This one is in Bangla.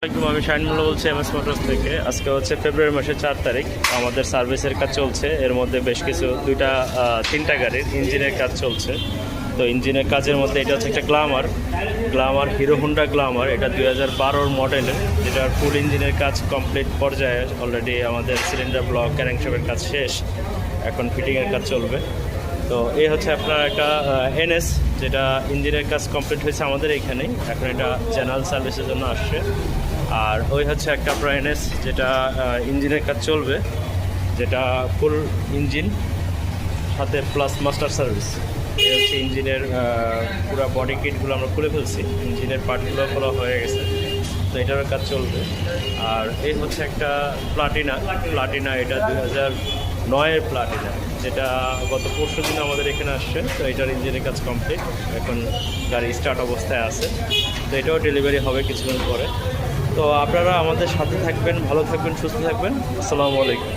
আমি শাহিনুল্লাহ বলছি এমএস মোটরস থেকে। আজকে হচ্ছে ফেব্রুয়ারি মাসের 4 তারিখ। আমাদের সার্ভিসের কাজ চলছে, এর মধ্যে বেশ কিছু তিনটা গাড়ির ইঞ্জিনের কাজ চলছে। তো ইঞ্জিনের কাজের মধ্যে এটা হচ্ছে একটা গ্লামার হিরো হোন্ডা গ্লামার। এটা 2012 মডেলের, যেটার ফুল ইঞ্জিনের কাজ কমপ্লিট পর্যায়ে। অলরেডি আমাদের সিলিন্ডার ব্লক ক্যারেংশপের কাজ শেষ, এখন ফিটিংয়ের কাজ চলবে। তো এই হচ্ছে আপনার একটা এনএস, যেটা ইঞ্জিনের কাজ কমপ্লিট হয়েছে আমাদের এইখানেই, এখন এটা জেনারেল সার্ভিসের জন্য আসছে। আর ওই হচ্ছে একটা আপনার এনএস, যেটা ইঞ্জিনের কাজ চলবে, যেটা ফুল ইঞ্জিন সাথে প্লাস মাস্টার সার্ভিস। এই হচ্ছে ইঞ্জিনের পুরো বডি কিটগুলো আমরা খুলে ফেলছি, ইঞ্জিনের পার্টগুলো খোলা হয়ে গেছে, তো এটারও কাজ চলবে। আর এই হচ্ছে একটা প্লাটিনা, এটা 2009-এর প্লাটিনা, যেটা গত পরশু দিন আমাদের এখানে আসছে। তো এটার ইঞ্জিনের কাজ কমপ্লিট, এখন গাড়ি স্টার্ট অবস্থায় আছে। তো এটাও ডেলিভারি হবে কিছুদিন পরে। তো আপনারা আমাদের সাথে থাকবেন, ভালো থাকবেন, সুস্থ থাকবেন। আসসালামু আলাইকুম।